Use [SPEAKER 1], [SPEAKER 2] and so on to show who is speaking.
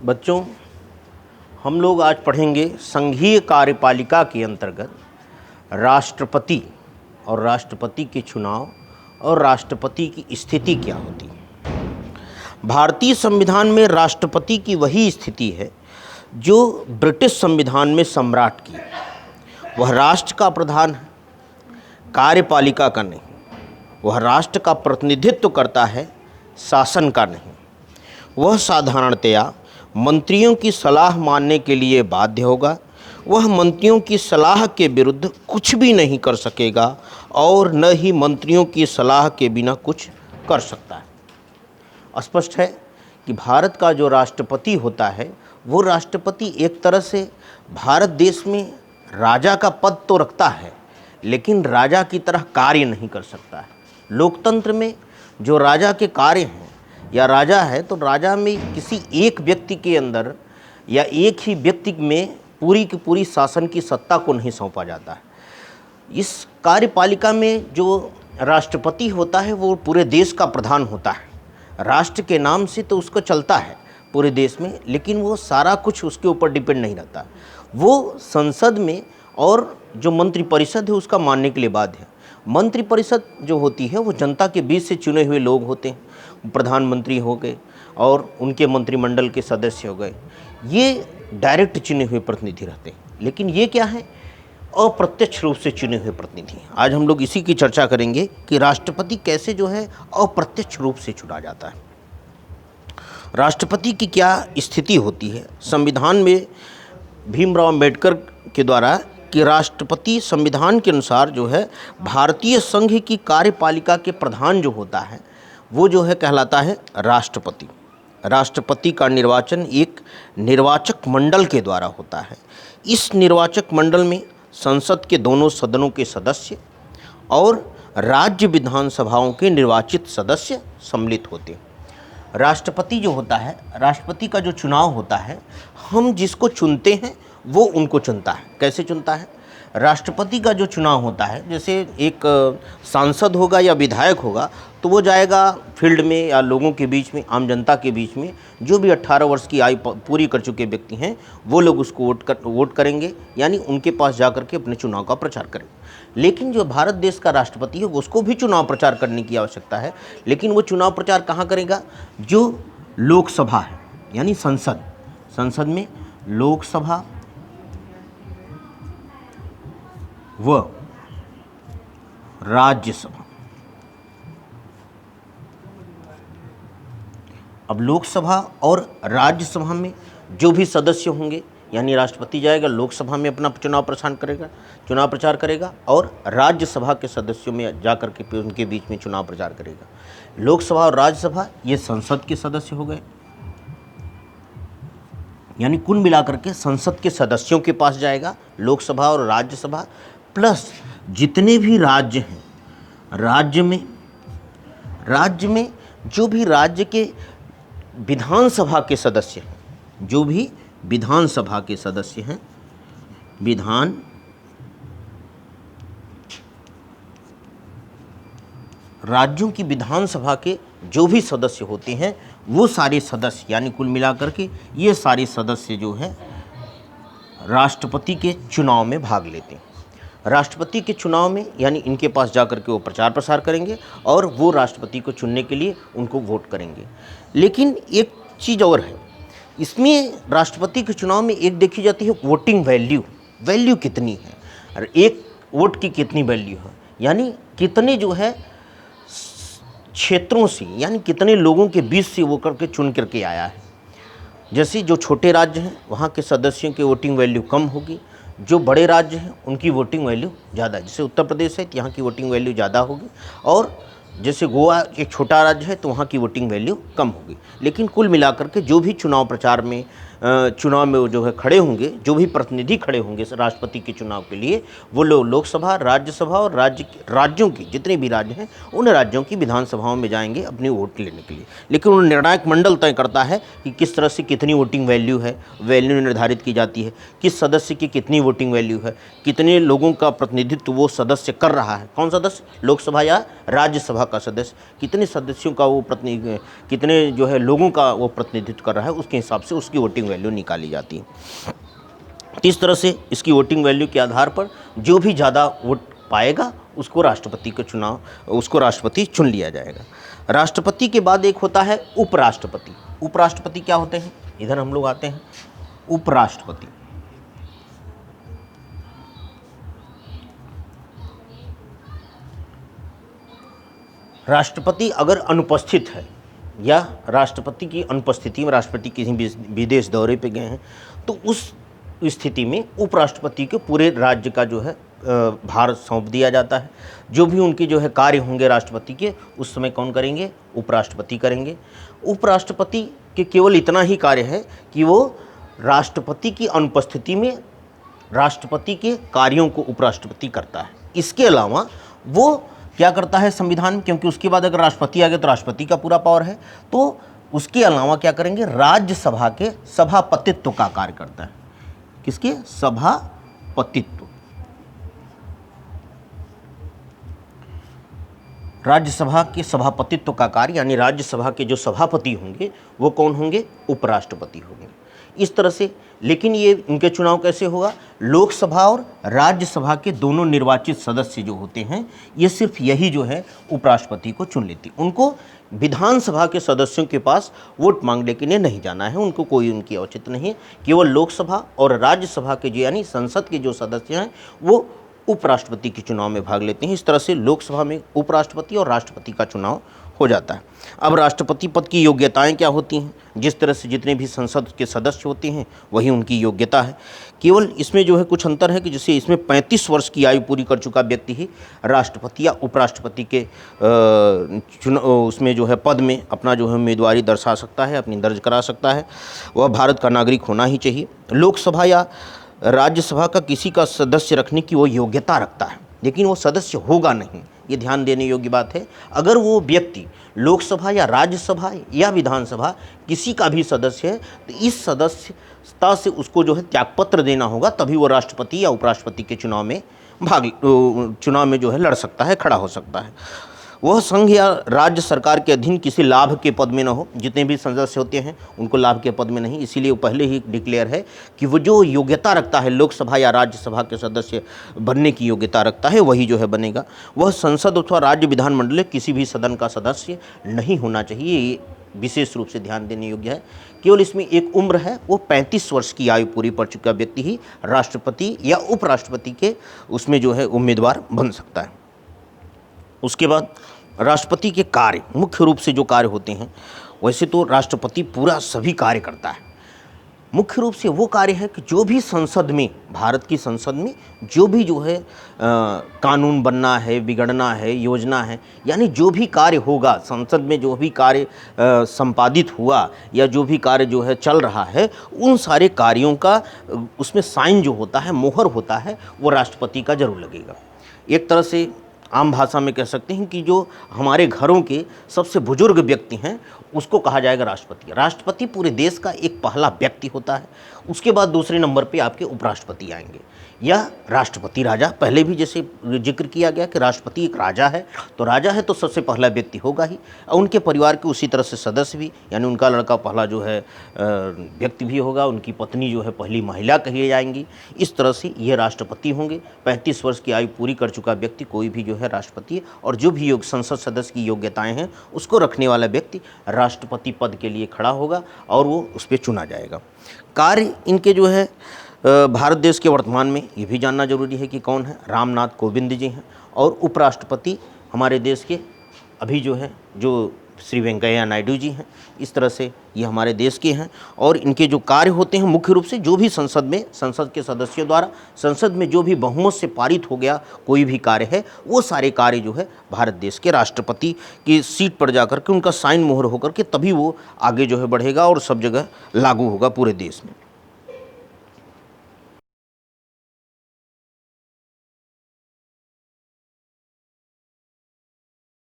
[SPEAKER 1] बच्चों, हम लोग आज पढ़ेंगे संघीय कार्यपालिका के अंतर्गत राष्ट्रपति और राष्ट्रपति के चुनाव और राष्ट्रपति की स्थिति क्या होती है। भारतीय संविधान में राष्ट्रपति की वही स्थिति है जो ब्रिटिश संविधान में सम्राट की। वह राष्ट्र का प्रधान है, कार्यपालिका का नहीं। वह राष्ट्र का प्रतिनिधित्व करता है, शासन का नहीं। वह साधारणतया मंत्रियों की सलाह मानने के लिए बाध्य होगा। वह मंत्रियों की सलाह के विरुद्ध कुछ भी नहीं कर सकेगा और न ही मंत्रियों की सलाह के बिना कुछ कर सकता है। स्पष्ट है कि भारत का जो राष्ट्रपति होता है वो राष्ट्रपति एक तरह से भारत देश में राजा का पद तो रखता है, लेकिन राजा की तरह कार्य नहीं कर सकता है। लोकतंत्र में जो राजा के कार्य हैं या राजा है, तो राजा में किसी एक व्यक्ति के अंदर या एक ही व्यक्ति में पूरी की पूरी शासन की सत्ता को नहीं सौंपा जाता है। इस कार्यपालिका में जो राष्ट्रपति होता है वो पूरे देश का प्रधान होता है। राष्ट्र के नाम से तो उसको चलता है पूरे देश में, लेकिन वो सारा कुछ उसके ऊपर डिपेंड नहीं रहता। वो संसद में और जो मंत्रिपरिषद है उसका मानने के लिए बाध्य है। मंत्रिपरिषद जो होती है वो जनता के बीच से चुने हुए लोग होते हैं। प्रधानमंत्री हो गए और उनके मंत्रिमंडल के सदस्य हो गए, ये डायरेक्ट चुने हुए प्रतिनिधि रहते हैं। लेकिन ये क्या है, अप्रत्यक्ष रूप से चुने हुए प्रतिनिधि। आज हम लोग इसी की चर्चा करेंगे कि राष्ट्रपति कैसे जो है अप्रत्यक्ष रूप से चुना जाता है। राष्ट्रपति की क्या स्थिति होती है। संविधान में भीमराव अम्बेडकर के द्वारा कि राष्ट्रपति संविधान के अनुसार जो है भारतीय संघ की कार्यपालिका के प्रधान जो होता है वो जो है कहलाता है राष्ट्रपति। राष्ट्रपति का निर्वाचन एक निर्वाचक मंडल के द्वारा होता है। इस निर्वाचक मंडल में संसद के दोनों सदनों के सदस्य और राज्य विधानसभाओं के निर्वाचित सदस्य सम्मिलित होते हैं। राष्ट्रपति जो होता है, राष्ट्रपति का जो चुनाव होता है, हम जिसको चुनते हैं वो उनको चुनता है। कैसे चुनता है? राष्ट्रपति का जो चुनाव होता है, जैसे एक सांसद होगा या विधायक होगा तो वो जाएगा फील्ड में या लोगों के बीच में, आम जनता के बीच में, जो भी 18 वर्ष की आयु पूरी कर चुके व्यक्ति हैं वो लोग उसको वोट करेंगे, यानी उनके पास जाकर के अपने चुनाव का प्रचार करेंगे। लेकिन जो भारत देश का राष्ट्रपति है उसको भी चुनाव प्रचार करने की आवश्यकता है, लेकिन वो चुनाव प्रचार कहाँ करेगा? जो लोकसभा है यानी संसद में लोकसभा व राज्यसभा। अब लोकसभा और राज्यसभा में जो भी सदस्य होंगे, यानी राष्ट्रपति जाएगा लोकसभा में अपना चुनाव प्रचार करेगा और राज्यसभा के सदस्यों में जाकर के उनके बीच में चुनाव प्रचार करेगा। लोकसभा और राज्यसभा ये संसद के सदस्य हो गए, यानी कुल मिलाकर के संसद के सदस्यों के पास जाएगा लोकसभा और राज्यसभा, प्लस जितने भी राज्य हैं, राज्य में जो भी राज्य के विधानसभा के सदस्य हैं, जो भी विधानसभा के सदस्य हैं, राज्यों की विधानसभा के जो भी सदस्य होते हैं वो सारे सदस्य, यानी कुल मिलाकर के ये सारे सदस्य जो है राष्ट्रपति के चुनाव में भाग लेते हैं। राष्ट्रपति के चुनाव में यानी इनके पास जाकर के वो प्रचार प्रसार करेंगे और वो राष्ट्रपति को चुनने के लिए उनको वोट करेंगे। लेकिन एक चीज़ और है, इसमें राष्ट्रपति के चुनाव में एक देखी जाती है वोटिंग वैल्यू कितनी है और एक वोट की कितनी वैल्यू है, यानी कितने जो है क्षेत्रों से, यानी कितने लोगों के बीच से वो करके चुन करके आया है। जैसे जो छोटे राज्य हैं वहाँ के सदस्यों की वोटिंग वैल्यू कम होगी, जो बड़े राज्य हैं उनकी वोटिंग वैल्यू ज़्यादा है। जैसे उत्तर प्रदेश है तो यहाँ की वोटिंग वैल्यू ज़्यादा होगी, और जैसे गोवा एक छोटा राज्य है तो वहाँ की वोटिंग वैल्यू कम होगी। लेकिन कुल मिलाकर के जो भी चुनाव प्रचार में चुनाव में जो है खड़े होंगे, जो भी प्रतिनिधि खड़े होंगे राष्ट्रपति के चुनाव के लिए, वो लोग लोकसभा, राज्यसभा और राज्यों की जितने भी राज्य हैं उन राज्यों की विधानसभाओं में जाएंगे अपनी वोट लेने के लिए। लेकिन उन निर्णायक मंडल तय करता है कि किस तरह से कितनी वोटिंग वैल्यू है, वैल्यू निर्धारित की जाती है, किस सदस्य की कितनी वोटिंग वैल्यू है, कितने लोगों का प्रतिनिधित्व वो सदस्य कर रहा है, कौन सदस्य, लोकसभा या राज्यसभा राज्यसभा का सदस्य कितने सदस्यों का वो कितने जो है लोगों का वो प्रतिनिधित्व कर रहा है, उसके हिसाब से उसकी वोटिंग वैल्यू निकाली जाती है। इस तरह से इसकी वोटिंग वैल्यू के आधार पर जो भी ज़्यादा वोट पाएगा उसको राष्ट्रपति चुन लिया जाएगा। राष्ट्रपति के बाद एक होता है उपराष्ट्रपति। उपराष्ट्रपति क्या होते हैं, इधर हम लोग आते हैं। उपराष्ट्रपति राष्ट्रपति अगर अनुपस्थित है या राष्ट्रपति की अनुपस्थिति में राष्ट्रपति किसी विदेश दौरे पे गए हैं, तो उस स्थिति में उपराष्ट्रपति के पूरे राज्य का जो है भार सौंप दिया जाता है। जो भी उनके जो है कार्य होंगे राष्ट्रपति के, उस समय कौन करेंगे, उपराष्ट्रपति करेंगे। उपराष्ट्रपति के केवल इतना ही कार्य है कि वो राष्ट्रपति की अनुपस्थिति में राष्ट्रपति के कार्यों को उपराष्ट्रपति करता है। इसके अलावा वो क्या करता है संविधान में, क्योंकि उसके बाद अगर राष्ट्रपति आ गए तो राष्ट्रपति का पूरा पावर है, तो उसके अलावा क्या करेंगे, राज्यसभा के सभापतित्व का कार्य करता है। किसके, सभापतित्व। राज्यसभा के सभापतित्व का कार्य, यानी राज्यसभा के जो सभापति होंगे वो कौन होंगे, उपराष्ट्रपति होंगे। इस तरह से, लेकिन ये इनके चुनाव कैसे होगा, लोकसभा और राज्यसभा के दोनों निर्वाचित सदस्य जो होते हैं, ये सिर्फ यही जो है उपराष्ट्रपति को चुन लेती। उनको विधानसभा के सदस्यों के पास वोट मांगने के लिए नहीं जाना है, उनको कोई उनकी औचित्य नहीं है। केवल लोकसभा और राज्यसभा के जो यानी संसद के जो सदस्य हैं वो उपराष्ट्रपति के चुनाव में भाग लेते हैं। इस तरह से लोकसभा में उपराष्ट्रपति और राष्ट्रपति का चुनाव हो जाता है। अब राष्ट्रपति पद की योग्यताएं क्या होती हैं, जिस तरह से जितने भी संसद के सदस्य होते हैं वही उनकी योग्यता है। केवल इसमें जो है कुछ अंतर है कि जैसे इसमें 35 वर्ष की आयु पूरी कर चुका व्यक्ति ही राष्ट्रपति या उपराष्ट्रपति के उसमें जो है पद में अपना जो है उम्मीदवारी दर्शा सकता है, अपनी दर्ज करा सकता है। वह भारत का नागरिक होना ही चाहिए। लोकसभा या राज्यसभा का किसी का सदस्य रखने की वो योग्यता रखता है, लेकिन वो सदस्य होगा नहीं, ये ध्यान देने योग्य बात है। अगर वो व्यक्ति लोकसभा या राज्यसभा या विधानसभा किसी का भी सदस्य है तो इस सदस्यता से उसको जो है त्यागपत्र देना होगा, तभी वो राष्ट्रपति या उपराष्ट्रपति के चुनाव में जो है लड़ सकता है, खड़ा हो सकता है। वह संघ या राज्य सरकार के अधीन किसी लाभ के पद में न हो। जितने भी सदस्य होते हैं उनको लाभ के पद में नहीं, इसीलिए वो पहले ही डिक्लेयर है कि वो जो योग्यता रखता है लोकसभा या राज्यसभा के सदस्य बनने की योग्यता रखता है वही जो है बनेगा। वह संसद अथवा राज्य विधानमंडल किसी भी सदन का सदस्य नहीं होना चाहिए, ये विशेष रूप से ध्यान देने योग्य है। केवल इसमें एक उम्र है, वो 35 वर्ष की आयु पूरी कर चुका व्यक्ति ही राष्ट्रपति या उपराष्ट्रपति के उसमें जो है उम्मीदवार बन सकता है। उसके बाद राष्ट्रपति के कार्य, मुख्य रूप से जो कार्य होते हैं, वैसे तो राष्ट्रपति पूरा सभी कार्य करता है। मुख्य रूप से वो कार्य है कि जो भी संसद में, भारत की संसद में जो भी जो है कानून बनना है, बिगड़ना है, योजना है, यानी जो भी कार्य होगा संसद में, जो भी कार्य संपादित हुआ या जो भी कार्य जो है चल रहा है, उन सारे कार्यों का उसमें साइन जो होता है, मोहर होता है, वो राष्ट्रपति का जरूर लगेगा। एक तरह से आम भाषा में कह सकते हैं कि जो हमारे घरों के सबसे बुजुर्ग व्यक्ति हैं उसको कहा जाएगा राष्ट्रपति। राष्ट्रपति पूरे देश का एक पहला व्यक्ति होता है। उसके बाद दूसरे नंबर पे आपके उपराष्ट्रपति आएंगे या राष्ट्रपति राजा। पहले भी जैसे जिक्र किया गया कि राष्ट्रपति एक राजा है, तो राजा है तो सबसे पहला व्यक्ति होगा ही, और उनके परिवार के उसी तरह से सदस्य भी, यानी उनका लड़का पहला जो है व्यक्ति भी होगा, उनकी पत्नी जो है पहली महिला कही जाएंगी। इस तरह से ये राष्ट्रपति होंगे। 35 वर्ष की आयु पूरी कर चुका व्यक्ति कोई भी जो है राष्ट्रपति, और जो भी संसद सदस्य की योग्यताएँ हैं उसको रखने वाला व्यक्ति राष्ट्रपति पद के लिए खड़ा होगा और वो उस पर चुना जाएगा। कार्य इनके जो है भारत देश के वर्तमान में ये भी जानना जरूरी है कि कौन है, रामनाथ कोविंद जी हैं, और उपराष्ट्रपति हमारे देश के अभी जो है जो श्री वेंकैया नायडू जी हैं। इस तरह से ये हमारे देश के हैं, और इनके जो कार्य होते हैं मुख्य रूप से जो भी संसद के सदस्यों द्वारा संसद में जो भी बहुमत से पारित हो गया कोई भी कार्य है, वो सारे कार्य जो है भारत देश के राष्ट्रपति की सीट पर जाकर के उनका साइन मोहर होकर के तभी वो आगे जो है बढ़ेगा और सब जगह लागू होगा पूरे देश में।